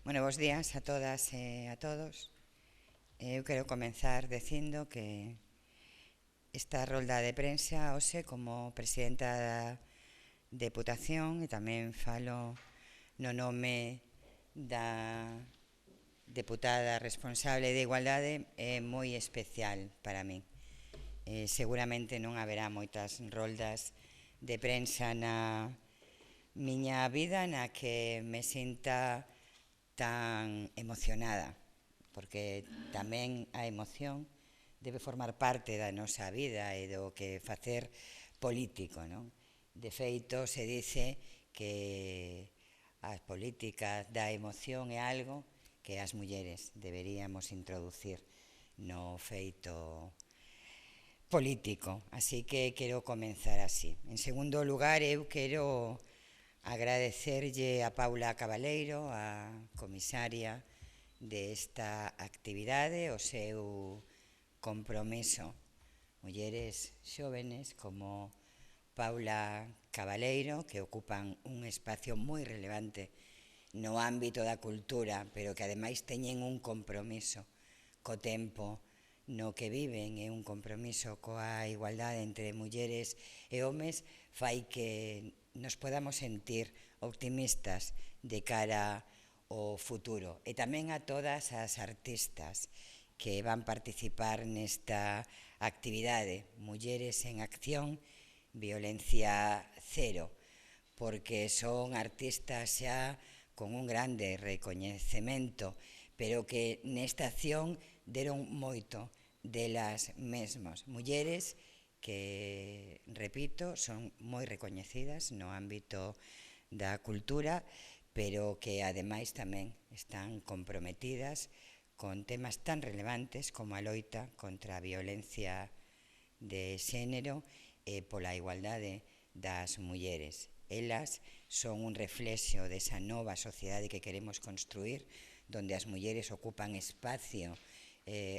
Bueno, bos días a todas e a todos. Eu quero comenzar dicindo que esta rolda de prensa hoxe como presidenta da Deputación e tamén falo no nome da deputada responsable de Igualdade é moi especial para min. Seguramente non haberá moitas roldas de prensa na miña vida na que me sinta tan emocionada, porque tamén a emoción debe formar parte da nosa vida e do que facer político, non? De feito, se dice que as políticas da emoción é algo que as mulleres deberíamos introducir no feito político, así que quero comenzar así. En segundo lugar, eu quero agradecerlle a Paula Cabaleiro, a comisaria desta actividade, o seu compromiso. Mulleres xóvenes como Paula Cabaleiro, que ocupan un espacio moi relevante no ámbito da cultura, pero que ademais teñen un compromiso co tempo no que viven e un compromiso coa igualdade entre mulleres e homes, fai que nos podamos sentir optimistas de cara ao futuro. E tamén a todas as artistas que van participar nesta actividade, Mulleres en Acción, Violencia Cero, porque son artistas xa con un grande recoñecemento, pero que nesta acción deron moito delas mesmas. Mulleres que, repito, son moi recoñecidas no ámbito da cultura, pero que ademais tamén están comprometidas con temas tan relevantes como a loita contra a violencia de xénero e pola igualdade das mulleres. Elas son un reflexo desa nova sociedade que queremos construir, donde as mulleres ocupan espacio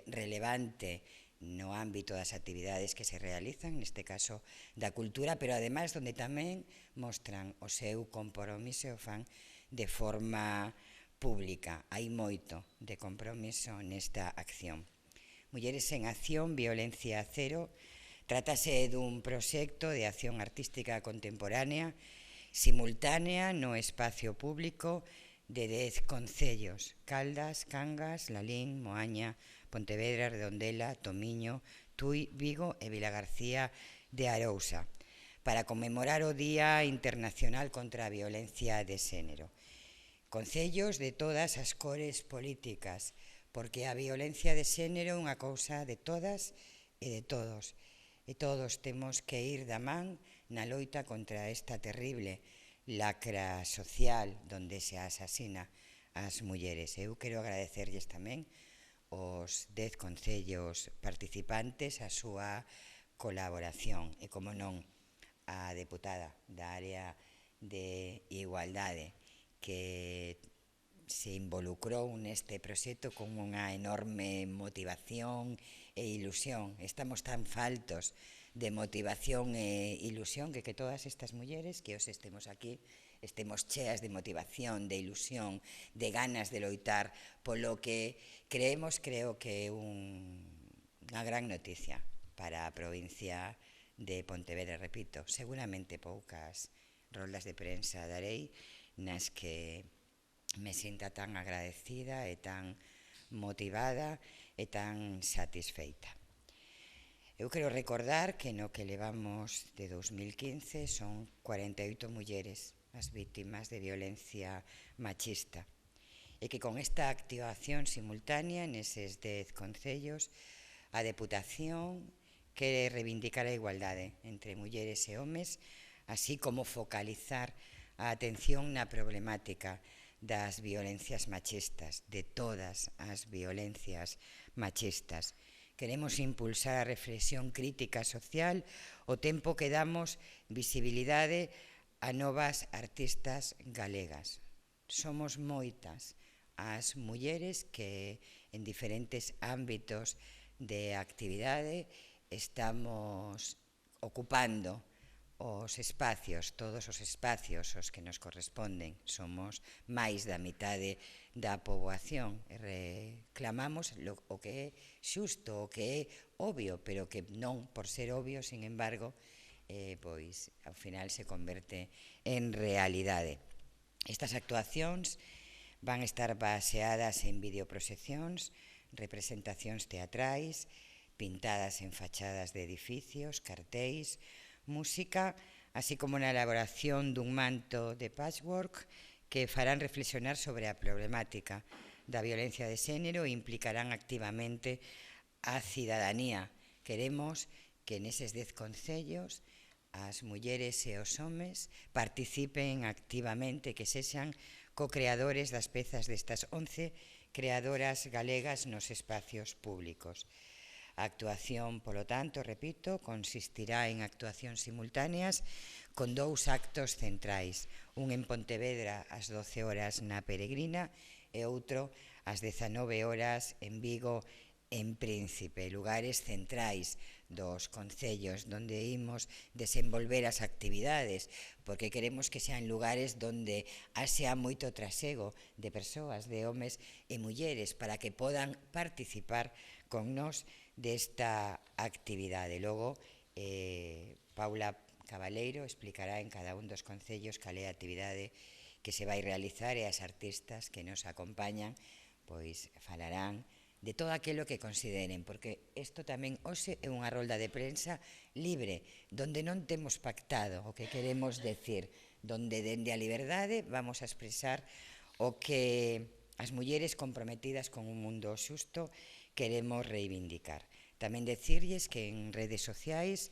relevante no ámbito das actividades que se realizan, neste caso da cultura, pero ademais donde tamén mostran o seu compromiso e o fan de forma pública. Hai moito de compromiso nesta acción. Mulleres en Acción, Violencia Cero, trátase dun proxecto de acción artística contemporánea simultánea no espacio público de 10 concellos: Caldas, Cangas, Lalín, Moaña, Pontevedra, Redondela, Tomiño, Tui, Vigo e Vilagarcía de Arousa, para conmemorar o Día Internacional contra a Violencia de Xénero. Concellos de todas as cores políticas, porque a violencia de xénero é unha cousa de todas e de todos. E todos temos que ir da man na loita contra esta terrible lacra social donde se asasina as mulleres. Eu quero agradecerlles tamén os 10 concellos participantes a súa colaboración e, como non, a deputada da área de igualdade que se involucrou neste proxecto con unha enorme motivación e ilusión. Estamos tan faltos de motivación e ilusión que todas estas mulleres que hoxe estemos aquí estemos cheas de motivación, de ilusión, de ganas de loitar polo que creo que é unha gran noticia para a provincia de Pontevedra. Repito, seguramente poucas roldas de prensa darei nas que me sinta tan agradecida e tan motivada e tan satisfeita. Eu quero recordar que no que levamos de 2015 son 48 mulleres as vítimas de violencia machista e que con esta activación simultánea neses 10 concellos a Deputación quere reivindicar a igualdade entre mulleres e homes, así como focalizar a atención na problemática das violencias machistas, de todas as violencias machistas. Queremos impulsar a reflexión crítica social o tempo que damos visibilidade a novas artistas galegas. Somos moitas as mulleres que en diferentes ámbitos de actividade estamos ocupando os espacios, todos os espacios os que nos corresponden. Somos máis da mitade da poboación e reclamamos o que é xusto, o que é obvio, pero que non por ser obvio, sin embargo, pois ao final se converte en realidade. Estas actuacións van estar baseadas en videoproxeccións, representacións teatrais, pintadas en fachadas de edificios, cartéis, música, así como na elaboración dun manto de patchwork que farán reflexionar sobre a problemática da violencia de xénero e implicarán activamente a cidadanía. Queremos que neses 10 concellos as mulleres e os homes participen activamente, que sexan co-creadores das pezas destas 11 creadoras galegas nos espacios públicos. A actuación, polo tanto, repito, consistirá en actuacións simultáneas con 2 actos centrais, un en Pontevedra ás 12 horas na Peregrina e outro ás 19 horas en Vigo en Príncipe, lugares centrais dos concellos donde imos desenvolver as actividades, porque queremos que sean lugares donde haxa moito trasego de persoas, de homes e mulleres, para que podan participar con nós desta actividade. Logo, Paula Cabaleiro explicará en cada un dos concellos cal é a actividade que se vai realizar e as artistas que nos acompañan pois falarán de todo aquilo que consideren, porque isto tamén hoxe é unha rolda de prensa libre, donde non temos pactado o que queremos decir, donde dende a liberdade vamos a expresar o que as mulleres comprometidas con un mundo xusto queremos reivindicar. Tamén decirlles que en redes sociais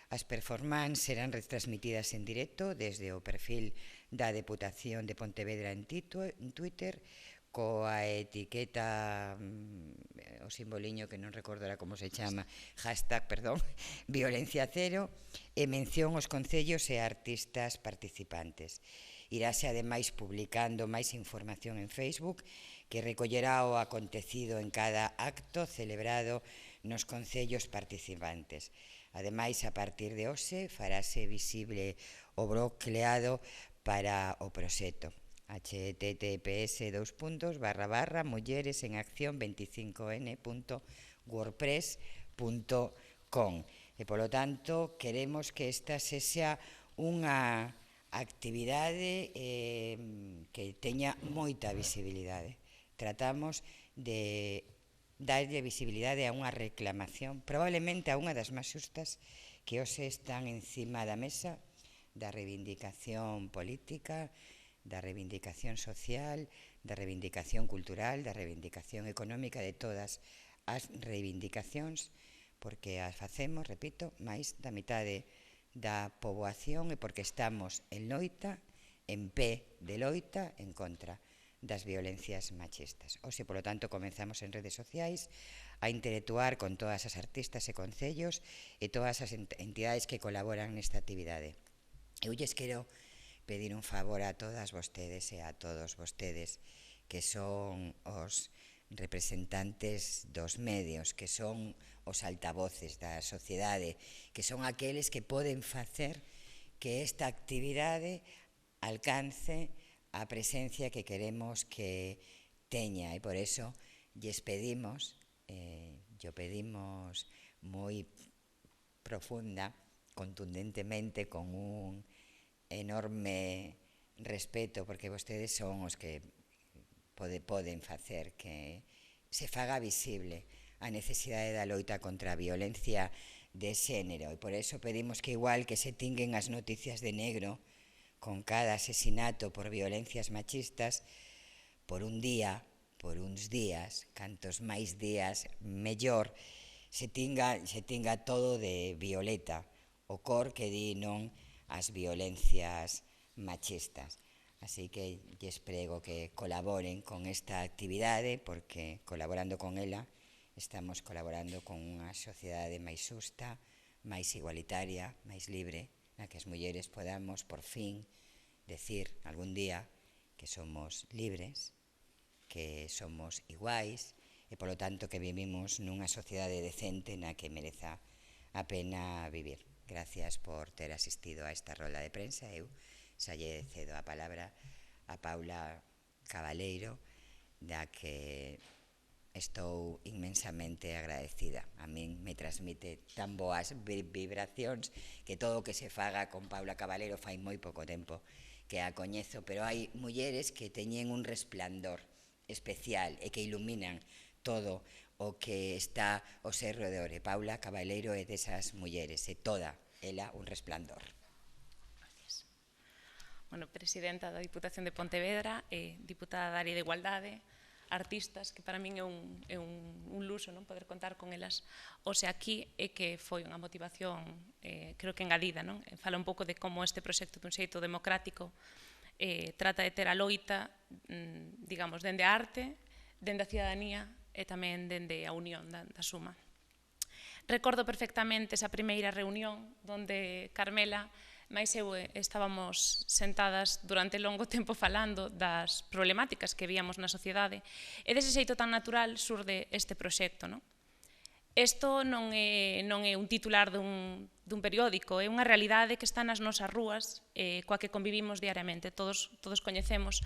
as performances serán retransmitidas en directo desde o perfil da Deputación de Pontevedra en Twitter, coa etiqueta, o simboliño que non recordo era como se chama, hashtag, perdón, violencia cero, e mención aos concellos e artistas participantes. Irase ademais publicando máis información en Facebook que recollerá o acontecido en cada acto celebrado nos concellos participantes. Ademais, a partir de hoxe farase visible o blog creado para o proxecto https://mulleresenaccion25n.wordpress.com e, polo tanto, queremos que esta sexa unha actividade que teña moita visibilidade. Tratamos de darlle visibilidade a unha reclamación, probablemente a unha das máis xustas que hoxe están encima da mesa, da reivindicación política, da reivindicación social, da reivindicación cultural, da reivindicación económica, de todas as reivindicacións, porque as facemos, repito, máis da mitade da poboación e porque estamos en loita, en pé de loita, en contra das violencias machistas. Hoxe, polo tanto, comenzamos en redes sociais a interactuar con todas as artistas e concellos e todas as entidades que colaboran nesta actividade. Eu lles quero pedir un favor a todas vostedes e a todos vostedes que son os representantes dos medios, que son os altavoces da sociedade, que son aqueles que poden facer que esta actividade alcance a presencia que queremos que teña, e por eso lles pedimos, yo pedimos moi profunda, contundentemente, con un enorme respeto, porque vostedes son os que poden facer que se faga visible a necesidade da loita contra a violencia de xénero, e por eso pedimos que igual que se tinguen as noticias de negro con cada asesinato por violencias machistas, por un día, por uns días, cantos máis días mellor, se tinga todo de violeta, o cor que di non as violencias machistas. Así que lles prego que colaboren con esta actividade, porque colaborando con ela estamos colaborando con unha sociedade máis xusta, máis igualitaria, máis libre, na que as mulleres podamos, por fin, decir algún día que somos libres, que somos iguais e, polo tanto, que vivimos nunha sociedade decente na que mereza a pena vivir. gracias por ter asistido a esta rolda de prensa. Eu xa lle cedo a palabra a Paula Cabaleiro, da que estou inmensamente agradecida. A min me transmite tan boas vibracións que todo o que se faga con Paula Cabaleiro fai moi pouco tempo que a coñezo, pero hai mulleres que teñen un resplandor especial e que iluminan todo o que está ao seu redor. E Paula Cabaleiro é desas mulleres, e toda ela un resplandor. Gracias. Bueno, presidenta da Diputación de Pontevedra, diputada da área de igualdade, artistas, que para min é un luxo non poder contar con elas hoxe aquí, e que foi unha motivación, creo que engadida, non? Fala un pouco de como este proxecto dun xeito democrático trata de ter a loita, digamos, dende a arte, dende a cidadanía e tamén dende a unión da suma. Recordo perfectamente esa primeira reunión onde Carmela mais eu estábamos sentadas durante longo tempo falando das problemáticas que víamos na sociedade, e dese xeito tan natural surde este proxecto, non? Isto non é un titular dun periódico, é unha realidade que está nas nosas rúas, coa que convivimos diariamente. Todos coñecemos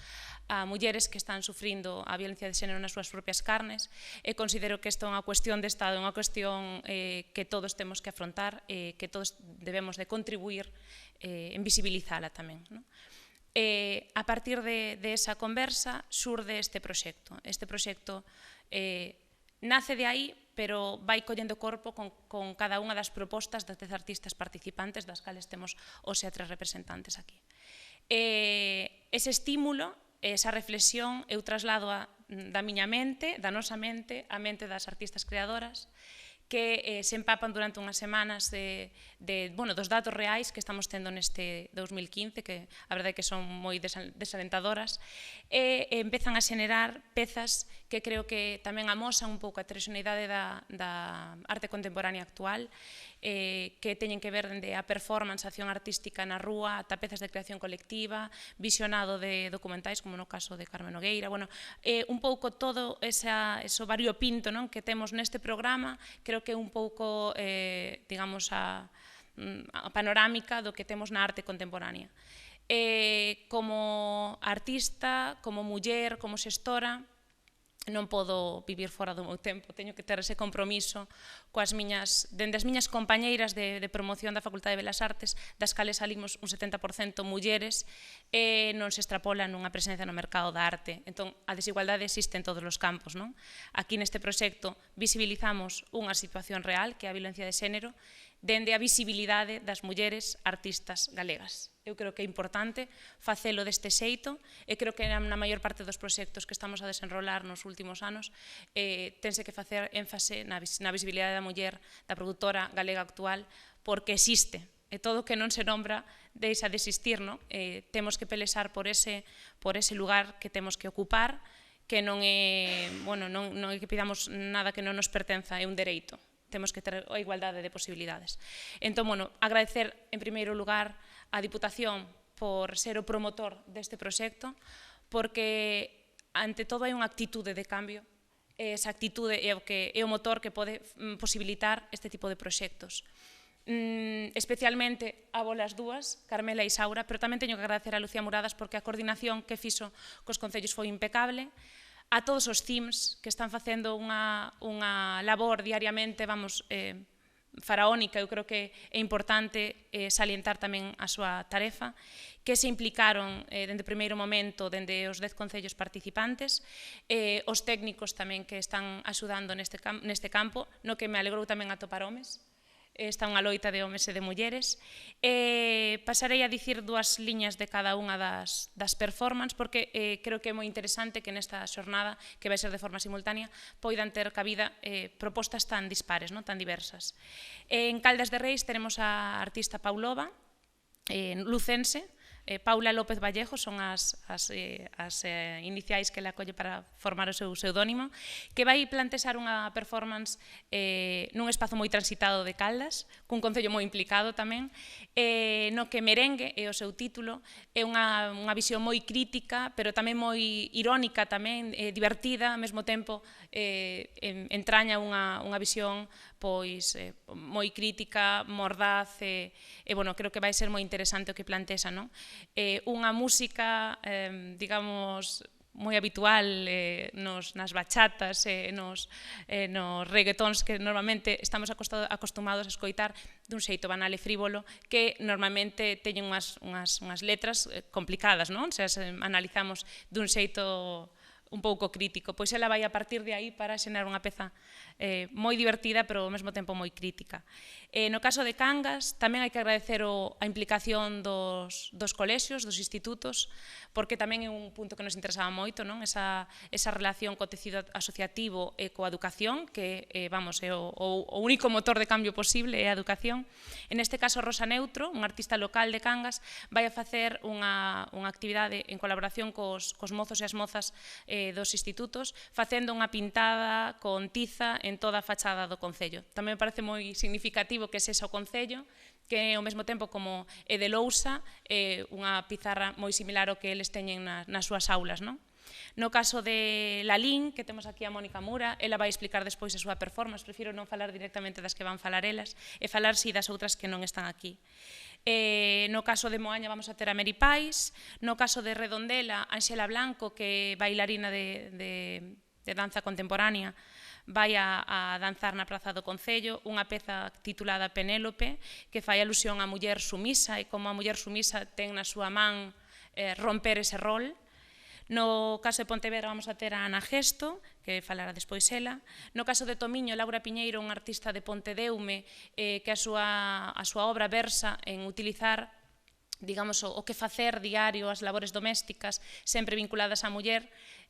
a mulleres que están sufrindo a violencia de xénero nas súas propias carnes, e considero que isto é unha cuestión de Estado, é unha cuestión que todos temos que afrontar, que todos debemos de contribuir en visibilizala tamén, non? A partir de esa conversa surde este proxecto. Este proxecto nace de aí, pero vai collendo corpo con cada unha das propostas das 10 artistas participantes, das cales temos hoxe a 3 representantes aquí. Ese estímulo, esa reflexión, eu traslado da miña mente, da nosa mente, a mente das artistas creadoras, que se empapan durante unhas semanas dos datos reais que estamos tendo neste 2015, que a verdade é que son moi desalentadoras, e empezan a xenerar pezas que creo que tamén amosan un pouco a heteroxeneidade da arte contemporánea actual, que teñen que ver dende a performance, a acción artística na rúa, ata pezas de creación colectiva, visionado de documentais, como no caso de Carmen Nogueira, un pouco todo eso variopinto que temos neste programa, creo que é un pouco, digamos, a panorámica do que temos na arte contemporánea. Como artista, como muller, como xestora, non podo vivir fora do meu tempo, teño que ter ese compromiso dende as miñas compañeiras de promoción da Facultade de Belas Artes, das cales salimos un 70% mulleres, e non se extrapola nunha presencia no mercado da arte. Entón, a desigualdade existe en todos os campos, non? Aquí neste proxecto visibilizamos unha situación real, que é a violencia de xénero, dende a visibilidade das mulleres artistas galegas. Eu creo que é importante facelo deste xeito, e creo que na maior parte dos proxectos que estamos a desenrolar nos últimos anos tense que facer énfase na visibilidade da muller, da produtora galega actual, porque existe, e todo o que non se nombra deixa de existir, non? Temos que pelexar por ese lugar que temos que ocupar, que non é que pidamos nada que non nos pertenza, é un dereito. Temos que ter a igualdade de posibilidades. Entón, agradecer en primeiro lugar a Diputación por ser o promotor deste proxecto, porque ante todo hai unha actitude de cambio, e esa actitude é o motor que pode posibilitar este tipo de proxectos. Especialmente a bolas dúas, Carmela e Isaura, pero tamén teño que agradecer a Lucía Muradas porque a coordinación que fixo cos concellos foi impecable, a todos os teams que están facendo unha labor diariamente, faraónica. Eu creo que é importante salientar tamén a súa tarefa, que se implicaron dende o primeiro momento, dende os 10 concellos participantes, os técnicos tamén que están axudando neste campo, no que me alegrou tamén atopar homes. Está unha loita de homes e de mulleres. Pasarei a dicir 2 liñas de cada unha das performances, porque creo que é moi interesante que nesta xornada, que vai ser de forma simultánea, poidan ter cabida propostas tan dispares, tan diversas. En Caldas de Reis teremos a artista Paulova, lucense. Paula López Vallejo son as iniciais que la colle para formar o seu pseudónimo, que vai plantexar unha performance nun espazo moi transitado de Caldas, cun concello moi implicado tamén, no que Merengue é o seu título, é unha visión moi crítica, pero tamén moi irónica, tamén divertida, ao mesmo tempo entraña unha visión pois moi crítica, mordaz, bueno, creo que vai ser moi interesante o que plantexa, non? Unha música, digamos, moi habitual nas bachatas, nos reggaetóns que normalmente estamos acostumados a escoitar dun xeito banal e frívolo, que normalmente teñen unhas letras complicadas, non? Se as analizamos dun xeito un pouco crítico, pois ela vai a partir de aí para xerar unha peza moi divertida, pero ao mesmo tempo moi crítica. No caso de Cangas, tamén hai que agradecer a implicación dos colexios, dos institutos, porque tamén é un punto que nos interesaba moito, non? Esa relación co tecido asociativo e coa educación, que, vamos, é o único motor de cambio posible, é a educación. En este caso, Rosa Neutro, un artista local de Cangas, vai a facer unha actividade en colaboración cos mozos e as mozas dos institutos, facendo unha pintada con tiza en toda a fachada do Concello. Tamén me parece moi significativo que sexa o Concello, que ao mesmo tempo como é de lousa, unha pizarra moi similar ao que eles teñen nas súas aulas, non? No caso de Lalín, que temos aquí a Mónica Mura, ela vai explicar despois a súa performance, prefiro non falar directamente das que van falar elas, e falar si das outras que non están aquí. No caso de Moaña vamos a ter a Mary Pais, no caso de Redondela, Ángela Blanco, que é bailarina de danza contemporánea, vai a danzar na Praza do Concello unha peza titulada Penélope, que fai alusión á muller sumisa e como a muller sumisa ten na súa man romper ese rol. No caso de Pontevedra vamos a ter a Ana Gesto, que falará despois ela. No caso de Tomiño, Laura Piñeiro, unha artista de Pontedeume, que a súa obra versa en utilizar, digamos, o que facer diario, as labores domésticas, sempre vinculadas á muller,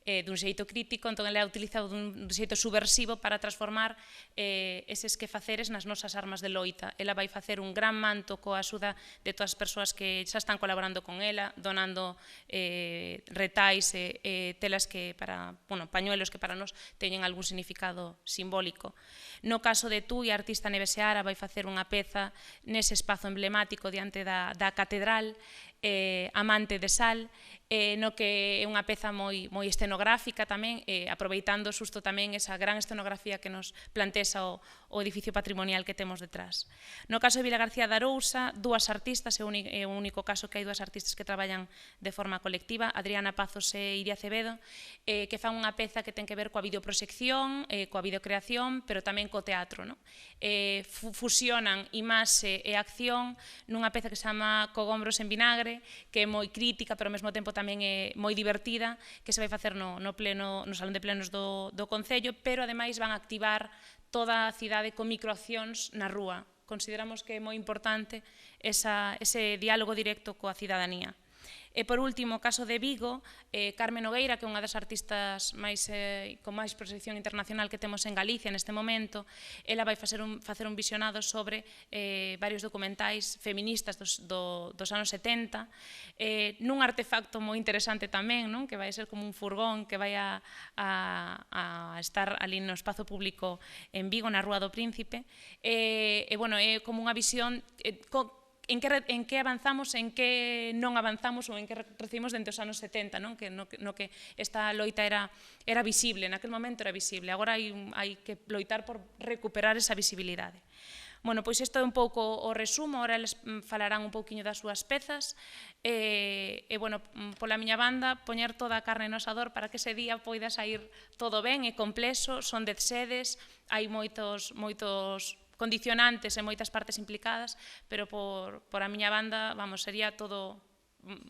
dun xeito crítico, entón ela é utilizado dun xeito subversivo para transformar eses quefaceres nas nosas armas de loita. Ela vai facer un gran manto coa axuda de todas as persoas que xa están colaborando con ela, donando retais e telas que para, bueno, pañuelos que para nós teñen algún significado simbólico. No caso de Tui, a artista Neve Seara vai facer unha peza nese espazo emblemático diante da catedral, Amante de Sal, no que é unha peza moi escenográfica tamén, aproveitando xusto tamén esa gran escenografía que nos plantexa o edificio patrimonial que temos detrás. No caso de Vilagarcía de Arousa, dúas artistas, é o único caso que hai dúas artistas que traballan de forma colectiva, Adriana Pazos e Iria Acevedo, que fan unha peza que ten que ver coa videoproxección, coa videocreación, pero tamén co teatro. Fusionan imaxe e acción nunha peza que se chama Cogombros en vinagre, que é moi crítica, pero ao mesmo tempo tamén é moi divertida, que se vai facer no Salón de Plenos do Concello, pero ademais van a activar toda a cidade con microaccións na rúa. Consideramos que é moi importante ese diálogo directo coa cidadanía. E, por último, o caso de Vigo, Carmen Nogueira, que é unha das artistas con máis proxección internacional que temos en Galicia neste momento, ela vai facer un visionado sobre varios documentais feministas dos anos 70, nun artefacto moi interesante tamén, que vai ser como un furgón que vai a estar ali no espazo público en Vigo, na Rúa do Príncipe, e, bueno, é como unha visión en que avanzamos, en que non avanzamos ou en que recibimos dentro dos anos 70, no que esta loita era visible, naquele momento era visible, agora hai que loitar por recuperar esa visibilidade. Bueno, pois isto é un pouco o resumo, agora eles falarán un pouquiño das súas pezas, e, bueno, pola miña banda, poñer toda a carne no asador para que ese día poida sair todo ben e complexo, son 10 sedes, hai moitos condicionantes e moitas partes implicadas, pero por a miña banda, vamos, sería todo,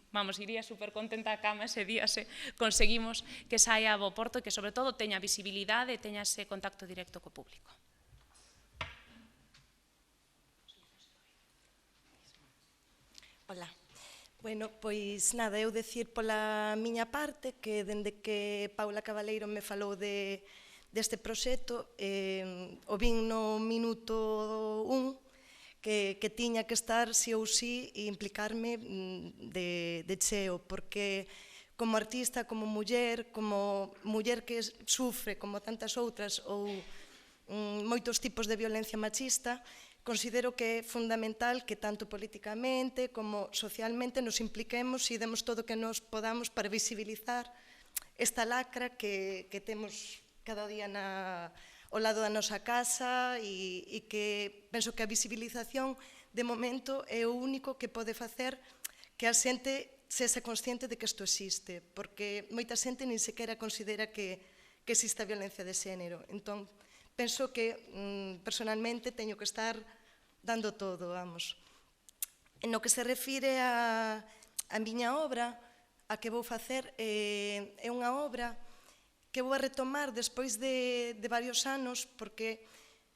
vamos, iría super contenta a cama ese día se conseguimos que saia a bo porto e que, sobre todo, teña visibilidade e teña ese contacto directo co público. Hola. Bueno, pois nada, eu decir pola miña parte que dende que Paula Cabaleiro me falou deste proxecto, o vin no minuto 1 que tiña que estar sí ou sí e implicarme de cheo, porque como artista, como muller que sufre como tantas outras ou moitos tipos de violencia machista, considero que é fundamental que tanto políticamente como socialmente nos impliquemos e demos todo o que nos podamos para visibilizar esta lacra que temos cada día ao lado da nosa casa e que penso que a visibilización de momento é o único que pode facer que a xente sexa consciente de que isto existe, porque moita xente nin sequera considera que existe a violencia de xénero. Entón, penso que personalmente teño que estar dando todo, vamos. No que se refire a miña obra, a que vou facer, é unha obra que vou a retomar despois de varios anos, porque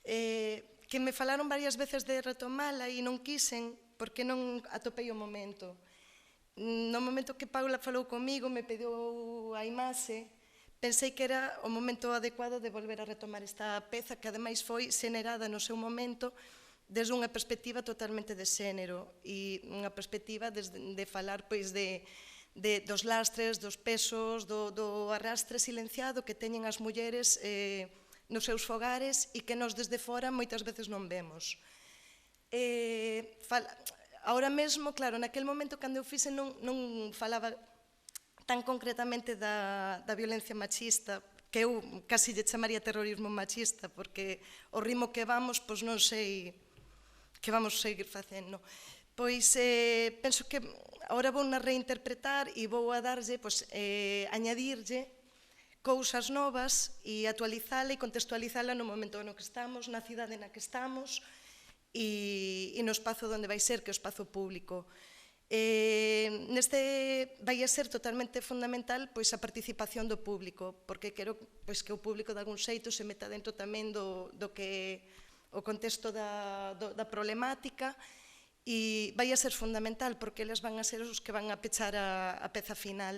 que me falaron varias veces de retomala e non quisen, porque non atopei o momento. No momento que Paula falou comigo, me pediu a imaxe, pensei que era o momento adecuado de volver a retomar esta peza, que ademais foi xenerada no seu momento desde unha perspectiva totalmente de xénero e unha perspectiva de falar dos lastres, dos pesos, do arrastre silenciado que teñen as mulleres nos seus fogares e que nós desde fora moitas veces non vemos. Ahora mesmo, claro, naquel momento cando eu fixe non falaba tan concretamente da violencia machista, que eu casi lle chamaría terrorismo machista, porque o ritmo que vamos, pois non sei que vamos seguir facendo. Pois penso que agora vou na reinterpretar e vou a darlle, añadirlle cousas novas e actualizala e contextualizala no momento no que estamos, na cidade na que estamos e no espazo onde vai ser, que é o espazo público. Neste vai a ser totalmente fundamental a participación do público, porque quero que o público de algún xeito se meta dentro tamén do que o contexto da problemática e vai a ser fundamental porque eles van a ser os que van a pechar a peza final.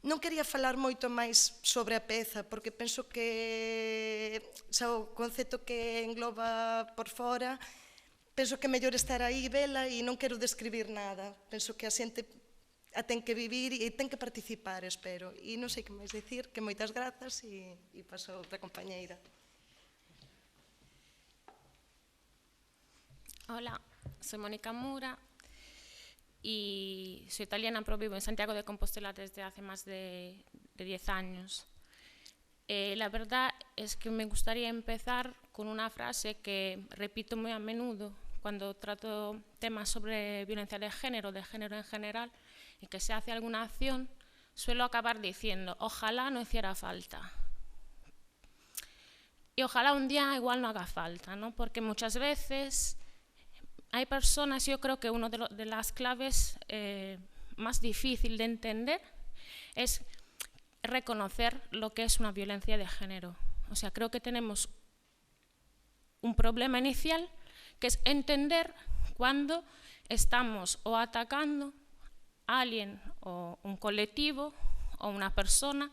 Non quería falar moito máis sobre a peza, porque penso que xa o concepto que engloba por fora, penso que é mellor estar aí, vela, e non quero describir nada. Penso que a xente a ten que vivir e ten que participar, espero. E non sei que máis dicir, que moitas grazas e paso a outra compañeira. Hola, soy Mónica Mura y soy italiana, pero vivo en Santiago de Compostela desde hace más de 10 años. La verdad es que me gustaría empezar con una frase que repito muy a menudo cuando trato temas sobre violencia de género en general, y que se hace alguna acción, suelo acabar diciendo, ojalá no hiciera falta. Y ojalá un día igual no haga falta, ¿no? Porque muchas veces hay personas, yo creo que una de las claves más difícil de entender es reconocer lo que es una violencia de género. O sea, creo que tenemos un problema inicial que es entender cuando estamos o atacando a alguien o un colectivo o una persona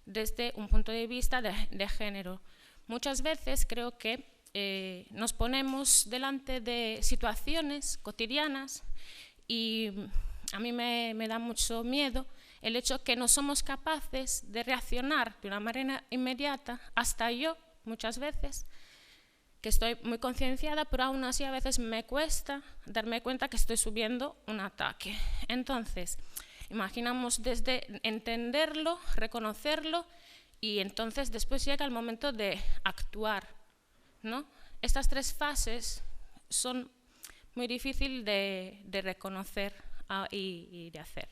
desde un punto de vista de género. Muchas veces creo que nos ponemos delante de situaciones cotidianas y a mí me da mucho miedo el hecho que no somos capaces de reaccionar de una manera inmediata, hasta yo muchas veces, que estoy muy concienciada, pero aún así a veces me cuesta darme cuenta que estoy subiendo un ataque. Entonces, imaginamos desde entenderlo, reconocerlo, y entonces después llega el momento de actuar, ¿no? Estas tres fases son muy difíciles de reconocer y de hacer.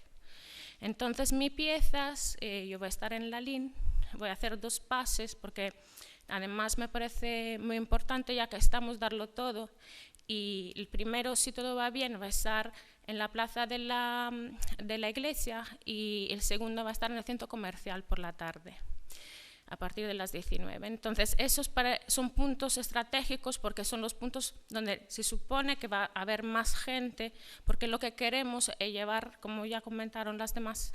Entonces, mis piezas, yo voy a estar en la LIN, voy a hacer 2 pases porque además me parece muy importante, ya que estamos darlo todo, y el primero, si todo va bien, va a estar en la plaza de la iglesia y el segundo va a estar en el centro comercial por la tarde, a partir de las 19. Entonces, esos son puntos estratégicos porque son los puntos donde se supone que va a haber más gente, porque lo que queremos es llevar, como ya comentaron las demás,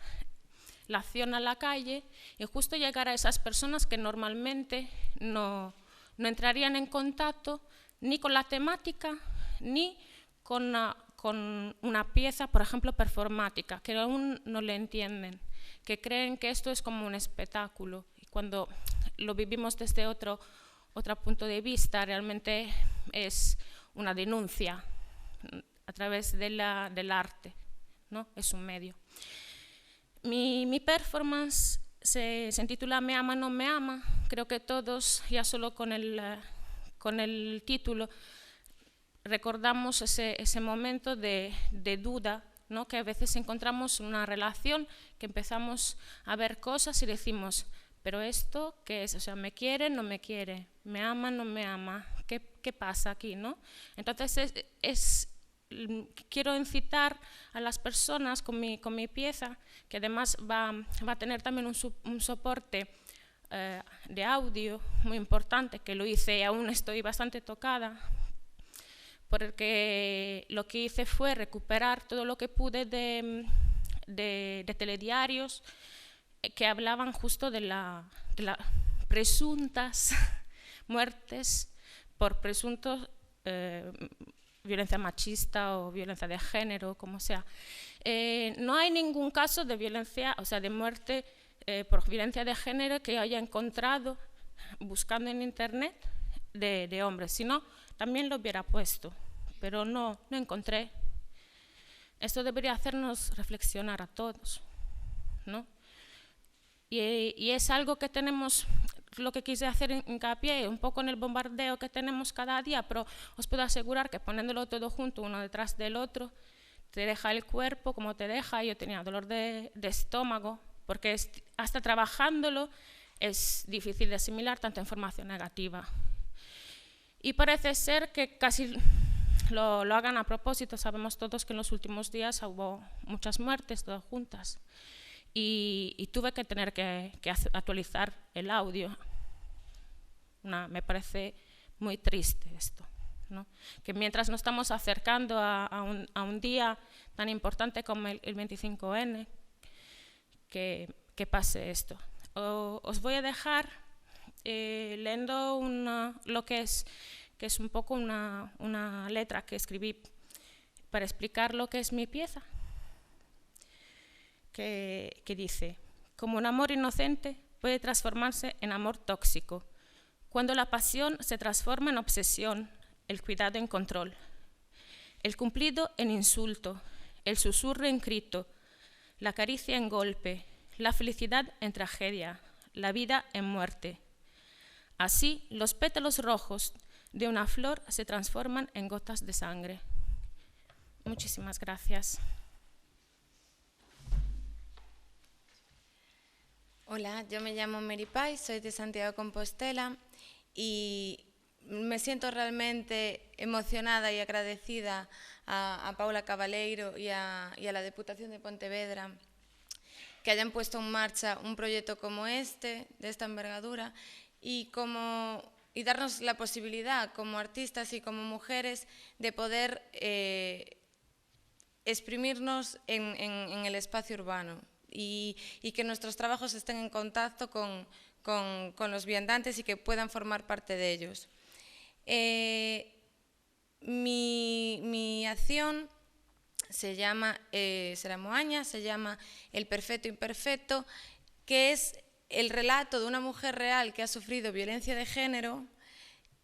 la acción a la calle y justo llegar a esas personas que normalmente no entrarían en contacto ni con la temática ni con una pieza, por ejemplo, performática, que aún no le entienden, que creen que esto es como un espectáculo. Cuando lo vivimos desde otro punto de vista, realmente es una denuncia a través del arte, ¿no? Es un medio. Mi performance se intitula Me ama, no me ama. Creo que todos, ya solo con el título, recordamos ese momento de duda, ¿no? Que a veces encontramos una relación, que empezamos a ver cosas y decimos, pero esto, ¿qué es? O sea, ¿me quiere, no me quiere? ¿Me ama, no me ama? ¿Qué pasa aquí, no? Entonces, quiero incitar a las personas con mi pieza, que además va a tener también un soporte de audio muy importante, que lo hice y aún estoy bastante tocada, porque lo que hice fue recuperar todo lo que pude de telediarios que hablaban justo de las presuntas muertes por presuntos violencia machista o violencia de género, como sea. No hay ningún caso de violencia, o sea, de muerte por violencia de género que haya encontrado buscando en internet de hombres, si no, también lo hubiera puesto, pero no encontré. Esto debería hacernos reflexionar a todos, ¿no? Y es algo que tenemos, lo que quise hacer hincapié, un poco en el bombardeo que tenemos cada día, pero os puedo asegurar que poniéndolo todo junto, uno detrás del otro, te deja el cuerpo como te deja. Yo tenía dolor de estómago, porque hasta trabajándolo es difícil de asimilar tanta información negativa. Y parece ser que casi lo hagan a propósito. Sabemos todos que en los últimos días hubo muchas muertes, todas juntas. Y tuve que tener que actualizar el audio. Me parece muy triste esto, ¿no? Que mientras nos estamos acercando a un día tan importante como el 25N, que pase esto. Os voy a dejar leyendo lo que es un poco una letra que escribí para explicar lo que es mi pieza, que dice: como un amor inocente puede transformarse en amor tóxico, cuando la pasión se transforma en obsesión, el cuidado en control, el cumplido en insulto, el susurro en grito, la caricia en golpe, la felicidad en tragedia, la vida en muerte. Así, los pétalos rojos de una flor se transforman en gotas de sangre. Muchísimas gracias. Hola, yo me llamo Mary Pay, soy de Santiago de Compostela y me siento realmente emocionada y agradecida a Paula Cabaleiro y a la Deputación de Pontevedra que hayan puesto en marcha un proyecto como este, de esta envergadura, y darnos la posibilidad como artistas y como mujeres de poder exprimirnos en el espacio urbano y que nuestros trabajos estén en contacto con los viandantes y que puedan formar parte de ellos. Mi acción se llama Seramoaña, se llama El perfecto imperfecto, que es el relato de una mujer real que ha sufrido violencia de género,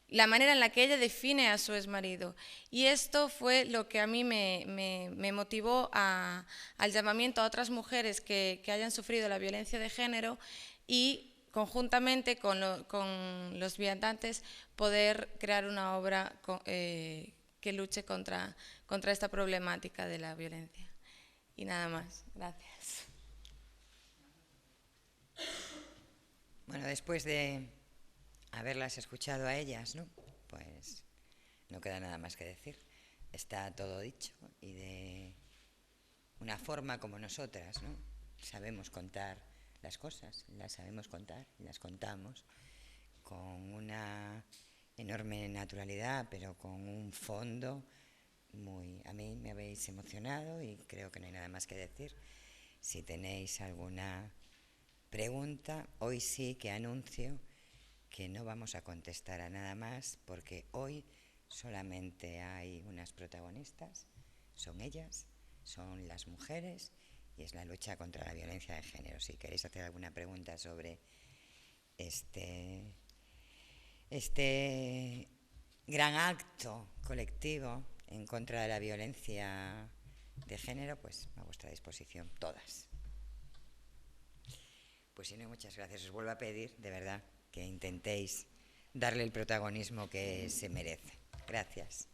la manera en la que ella define a su exmarido. Y esto fue lo que a mí me motivó al llamamiento a otras mujeres que hayan sufrido la violencia de género y conjuntamente con los viandantes poder crear una obra que luche contra esta problemática de la violencia. Y nada más. Gracias. Bueno, después de haberlas escuchado a ellas, ¿no? Pues no queda nada más que decir. Está todo dicho y de una forma como nosotras, ¿no? Sabemos contar las cosas, las sabemos contar y las contamos con una enorme naturalidad, pero con un fondo muy... A mí me habéis emocionado y creo que no hay nada más que decir. Si tenéis alguna pregunta, hoy sí que anuncio que no vamos a contestar a nada más porque hoy solamente hay unas protagonistas, son ellas, son las mujeres y es la lucha contra la violencia de género. Si queréis hacer alguna pregunta sobre este gran acto colectivo en contra de la violencia de género, pues a vuestra disposición, todas. Pues si no, muchas gracias. Os vuelvo a pedir, de verdad, que intentéis darle el protagonismo que se merece. Gracias.